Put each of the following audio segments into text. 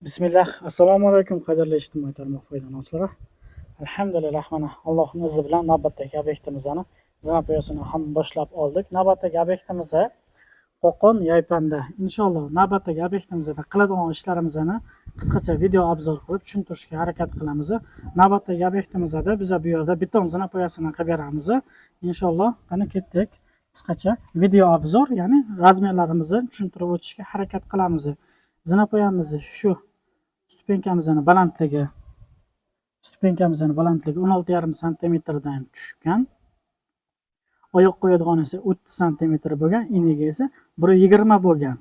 Bismillah. Assalomu alaykum qadrli ijtimoiy tarmoq foydalanuvchilari. Alhamdulillah, mana Allohning izni bilan navbatdagi obyektimizni zinapoyasini ham boshlab oldik. Navbatdagi obyektimiz Qo'qon Yaypanda. Inshaalloh navbatdagi obyektimizda qiladigan ishlarimizni qisqacha video obzor qilib tushuntirishga harakat qilamiz. Navbatdagi obyektimizda biz bu yerda beton zinapoyasini qilib beramiz. Inshaalloh qani ketdik. Qisqacha video obzor, ya'ni razmerlarimizni tushuntirib o'tishga harakat qilamiz. Zinapoyamiz shu stupenkamizning balandligi 16,5 santimetrdan tushgan. Oyoq qo'yadigan esa 30 santimetr bo'lgan, eniga esa 1,20 bo'lgan.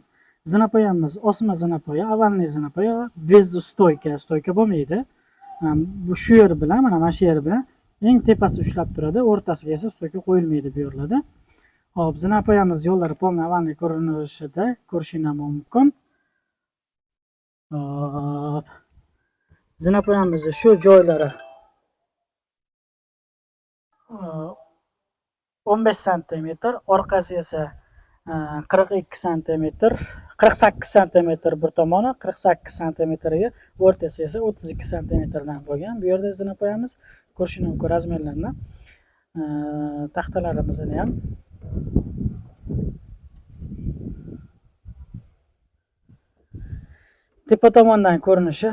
Zinapoyamiz osma zinapoya, avalniy zinapoya, bez stoyka bo'lmaydi. Bu shu yer bilan, mana shu yer bilan eng tepasi ushlab turadi, o'rtasiga esa stoyka qo'yilmaydi bu yerlarda. Hop, zinapoyamiz yo'llari polni avalniy ko'rinishida ko'rishingiz mumkin. Hop. Zinapoyamizni shu joylari 15 santimetr, orqasi esa 42 santimetr, 48 santimetr bir tomoni, 48 santimetrga, o'rtasi esa 32 santimetrdan bo'lgan. Bu yerda zinapoyamiz ko'rishingiz mumkin razmerlarni. Taxtalarimizni ham tepa tomondan ko'rinishi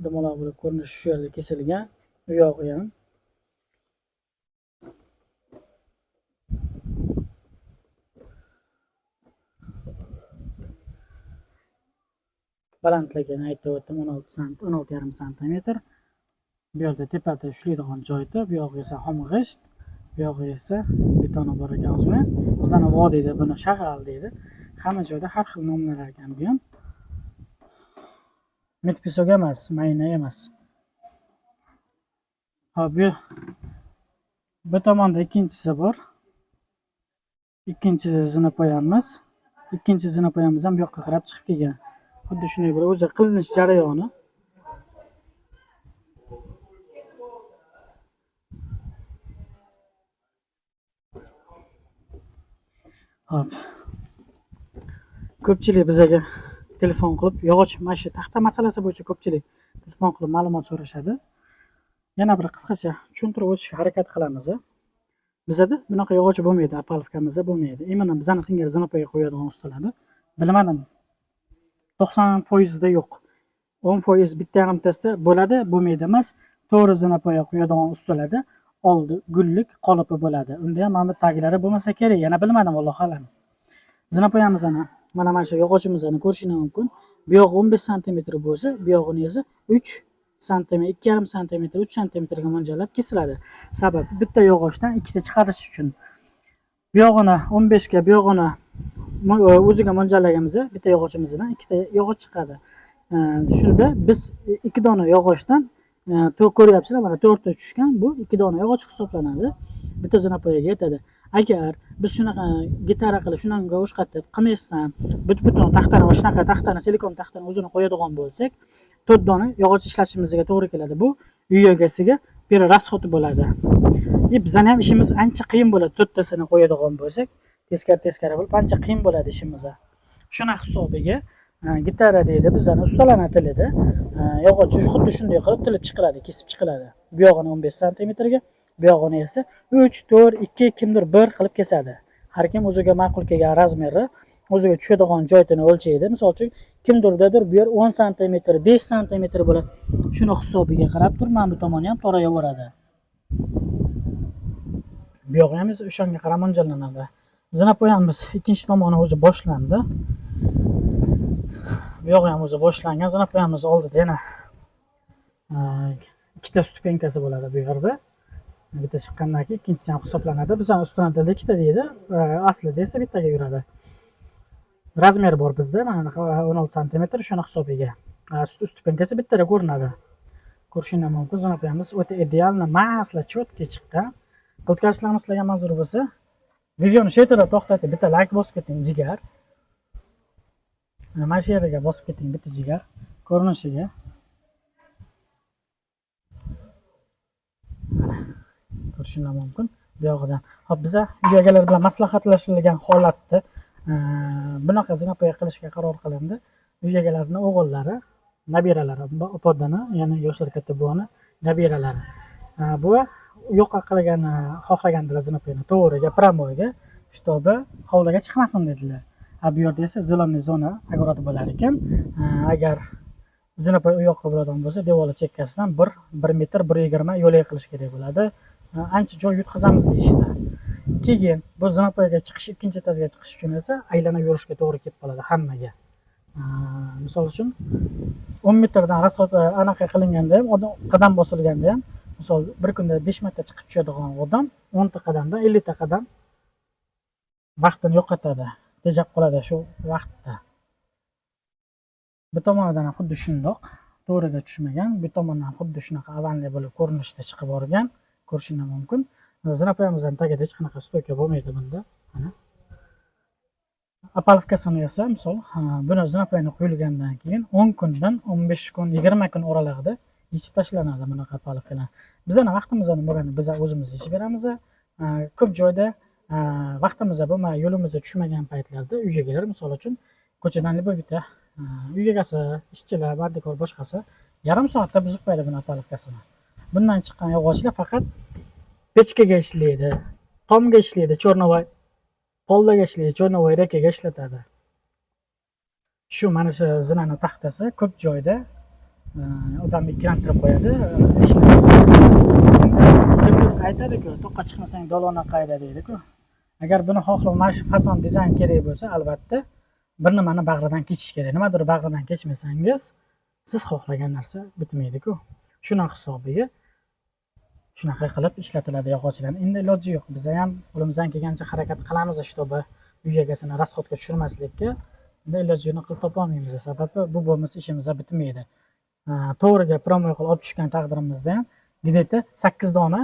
dumaloq bo'lib ko'rinishi shu yerda kesilgan. Bu yog'i ham balandligini aytib o'tdim, 16,5 santimetr. Bu yerda tepada ushlaydigan joyda, bu yog'i esa xom g'isht, bu yog'i esa betoni bor ekan o'zini. Bizani vodiyda buni shag'al deydi. Hamma joyda har xil nomlar ekan bu ham. Mitpisoga emas, mayna emas. Hop, bu tomonda ikkinchisi bor. Ikkinchi zinapoyamiz. Ikkinchi zinapoyamiz ham bu yoqqa qarab chiqib kelgan. Xuddi shunday bir o'zi qilinish jarayoni. Hop. Ko'pchilik bizga telefon qilib, yog'och mashi taxta masalasi bo'yicha ko'pchilik telefon qilib ma'lumot so'rashadi. Yana bir qisqacha tushuntirib o'tishga harakat qilamiz. Bizda bunaqa yog'och bo'lmaydi, apalovkamizda bo'lmaydi. Imana bizani singari zinapoya qo'yadigan ustalarda bilmadim. 90% da yo'q. 10% bitta yarimtasida bo'ladi, bo'lmaydi emas. To'g'ri zinapoya qo'yadigan ustalarda oldi gullik qolipi bo'ladi. Unda ham mana taglari bo'lmasa kerak. Yana bilmadim, vallohu alam. Zinapoyamizni mana shu yog'ochimizni ko'rishingiz mumkin. Bu yog'i 15 santimetr bo'lsa, bu yog'ini esa 3 santimetr, 2,5 santimetr, 3 santimetrga mo'ljallab kesiladi. Sababi bitta yog'ochdan ikkita chiqarish uchun. Bu yog'ini 15 ga, bu yog'ini o'ziga mo'ljallaganimiz bitta yog'ochimizdan ikkita yog'och chiqadi. Shunda biz 2 dona yog'ochdan ko'ryapsizlar, mana 4 ta tushgan, bu 2 dona yog'och hisoblanadi. Bitta zinapoyaga yetadi. Agar biz shunaqa gitara qilib, shunanga o'shqatib qilmasdan, butun taxtani va shunaqa taxtani, silikon taxtani o'zini qo'yadigan bo'lsak, 4 dona yog'och ishlatishimizga to'g'ri keladi. Bu uy egasiga bir rasxoti bo'ladi. Bizning ham ishimiz ancha qiyin bo'ladi, 4 tasini qo'yadigan bo'lsak, teskari bo'lib ancha qiyin bo'ladi ishimiz. Shuna hisobiga gitara deydi bizning ustalarning tilida, yog'och xuddi shunday qilib tilib chiqiladi, kesib chiqiladi. Bu yog'ini 15 santimetrga, bu yog'ini esa 3, 4, 2, kimdir 1 qilib kesadi. Har kim o'ziga ma'qul kelgan razmerni, o'ziga tushadigan joyini o'lchaydi. Misol uchun kimdirdadir bu yer 10 santimetr, 5 santimetr bo'ladi. Shuni hisobiga qarab turib, mana bu tomoni ham to'rayaveradi. Bu yog'i ham o'shanga qarab mo'ljallanadi. Zinapoyamiz ikkinchi tomoni o'zi boshlandi. Bu yog'i ham o'zi boshlangan. Zinapoyamiz oldida yana ikkita stupenkasi bo'ladi bu yerda. Bitta chiqqandan keyin ikkinchisi ham hisoblanadi. Bizning ustun tilda ikkita deydi, aslida esa bittaga yuradi. Razmer bor bizda, mana 16 santimetr shuna hisobiga. Stupenkasi bittada ko'rinadi. Ko'rishingiz mumkin. Zinapoyamiz o'ta idealni, masla, chotga chiqqan. Qilib sizlarga manzur bo'lsa, videoni shu yerda to'xtatib, bitta like bosib keting, jigar. Mana shu yerga bosib keting, bitta jigar. Ko'rinishiga. Ko'rishingiz mumkin. Bu yog'idan. Hop, biz uy egalari bilan maslahatlashilgan holatda bunaqa zinapoya qilishga qaror qilindi. Uy egalarining o'g'illari nabiralari, opodani, ya'ni yoshlar katta buvani nabiralari. Buva yo'qqa qilgan, xohlagandilar zinapoyani to'g'riga, pramoyga, shtobi hovliga chiqmasin dedilar. Bu yerda esa zeleniy zona огород bo'lar ekan. Agar zinapoy u yoqqa bo'ladigan bo'lsa, devorlar chekkasidan 1 metr 1,20 yo'lak qilish kerak bo'ladi. Ancha joy yutqazamiz deyishdi. Keyin bu zinapoyga chiqish, ikkinchi etajga chiqish uchun esa aylanib yurishga to'g'ri kelib qoladi hammaga. Misol uchun 10 metrdan rasxod anaqa qilinganda ham, qadam bosilganda ham, misol bir kunda 5 marta chiqib tushadigan odam 10 ta qadamda 50 ta qadam vaqtini yo'qotadi, tejab qoladi shu vaqtda. Bu tomonidan ham xuddi shundoq, to'g'riga tushmagan, bu tomondan xuddi shunaqa avanli bo'lib ko'rinishda chiqib borgan, ko'rishinglar mumkin. Zinapoyamizdan tagida hech qanaqa stoyka bo'lmaydi bunda. Mana apalovkasini esa misol buni zinapoyni quyilgandan keyin 10 kundan 15 kun 20 kun oralig'ida yechib tashlanadi bunaqa apalovkalar. Bizning vaqtimizdan bo'lganda biz o'zimiz yechib beramiz. Ko'p joyda vaqtimiz bo'lmay, yo'limizga tushmagan paytlarda uyga kelar, misol uchun ko'chadan bitta uy egasi, ishchilar, bandikor boshqasi yarim soatda buzib qo'yadi buni apalovkasini. Bundan chiqqan yog'ochlar faqat pechkaga ishlaydi, tomga ishlaydi, chornovoy pollaga ishlaydi, chornovoy rekaga ishlatadi. Shu mana shu zinani taxtasi ko'p joyda odamni ikkilantirib qo'yadi. Kimdir aytadi-ku, to'qqa chiqmasang dolona qayda deydi-ku. Agar buni xohlab mana shu fason dizayn kerak bo'lsa, albatta bir nimani bag'ridan kechish kerak. Nimadir bag'ridan kechmasangiz, siz xohlagan narsa bitmaydi-ku. Shuning hisobiga shunaqa qilib ishlatiladi yog'ochlar. Endi iloji yo'q. Biz ham qo'limizdan kelgancha harakat qilamiz, shtobi uy egasini rasxodga tushirmaslikka. Endi ilojini qilib topa olmaymiz, sababi bu bo'lmasa ishimiz bitmaydi. To'g'riga promoy qilib olib tushgan taqdirimizda ham где-то 8 dona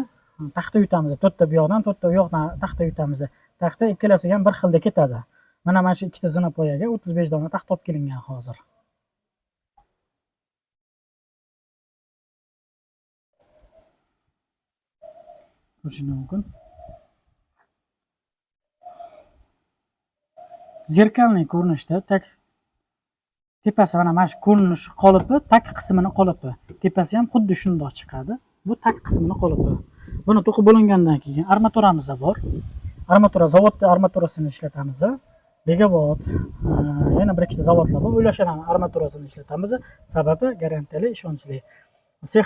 taxta yutamiz. 4 ta bu yoqdan, 4 ta u yoqdan taxta yutamiz. Taxta ikkalasiga ham bir xilda ketadi. Mana shu ikkita zinapoyaga 35 dona taxta olib kelingan hozir. Ko'rishingiz mumkin. Zerkalniy ko'rinishda tepasi mana shu ko'rinish qolipi, tak qismini qolipi. Tepasi ham xuddi shundoq chiqadi. Bu tak qismini qolipi. Buni to'qib bo'lingandan keyin armaturamiz bor. Armatura zavodda armaturasini ishlatamiz. Begavot, yana bir ikkita zavodlar bor. O'shalarning armaturasini ishlatamiz. Sababi garantiyali, ishonchli. Sex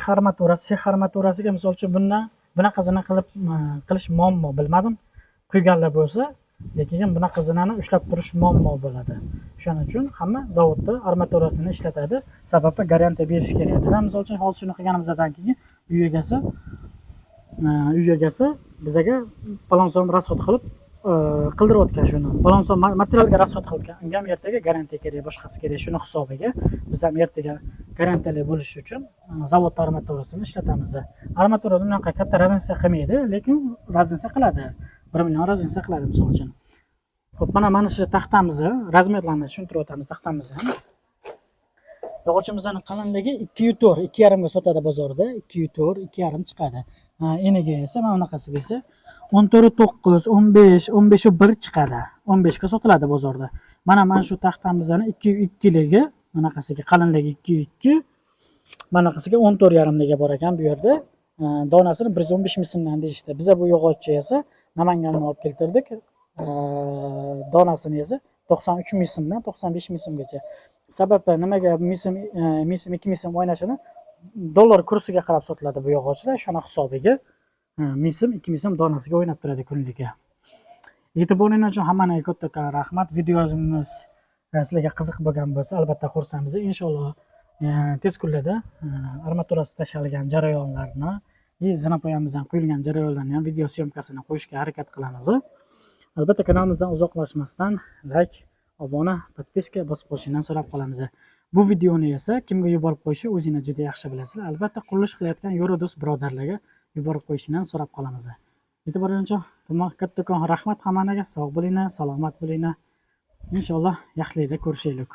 armaturasiga misol uchun bunaqa zina qilish muammo, bilmadim. Quyganlar bo'lsa, lekin bunaqa zinani ushlab turish muammo bo'ladi. Shuning uchun hamma zavodda armaturasini ishlatadi. Sababi garantiya berish kerak. Biz ham misol uchun hozir shuni qilganimizdan keyin uy egasi bizga balonson rasxod qilib qildirayotgan shuni. Balonson materialga rasxod qilgan. Unga ham ertaga garantiya kerak, boshqasi kerak. Shuni hisobiga biz ham ertaga garantiyali bo'lish uchun zavod armaturasini ishlatamiz. Armatura unaqa katta razniца qilmaydi, lekin razniца qiladi. 1 million razniца qiladi misol uchun. Xo'p, mana shu taxtamizni razmerlarini tushuntirib o'tamiz taxtamizni. Yog'ochimizning qalinligi 2,4, 2,5 ga sotadi bozorda, 2,4, 2,5 chiqadi. Eniga esa mana bunaqasiga esa 14,9, 15, 15,1 chiqadi. 15 ga sotiladi bozorda. Mana shu taxtamizning 2,2 ligi, bunaqasiga qalinligi 2,2, bunaqasiga 14,5 liga bor ekan bu yerda. Donasini 115 ming so'mdan deyishdi. Biz bu yog'ochni esa Namangandan olib keltirdik. Donasini esa 93 ming so'mdan 95 ming so'mgacha. Sababi nimaga 2 ming so'm o'ynashini dollar kursiga qarab sotiladi bu yog'ochlar. Shuna hisobiga 2 ming so'm donasiga o'ynab turadi kunligiga. E'tiboringiz uchun hammaga katta rahmat. Videomiz sizlarga qiziq bo'lgan bo'lsa, albatta xursandmiz. Inshaalloh tez kunlarda armaturasi tashalgan jarayonlarni, zinapoyamizdan quyilgan jarayonlarni ham video syomkasini qo'yishga harakat qilamiz. Albatta kanalimizdan uzoqlashmasdan like, obuna, podpiska bosib qo'yishingni so'rab qolamiz. Bu videoni esa kimga yuborib qo'yishi o'zingiz juda yaxshi bilasizlar. Albatta qurilish qilayotgan yo'l-do'st birodarlarga yuborib qo'yishingni so'rab qolamiz. E'tiboringiz uchun kattakon rahmat hammaga. Sog' bo'linglar, salomat bo'linglar. Inshaalloh yaxshilikda ko'rishaylik.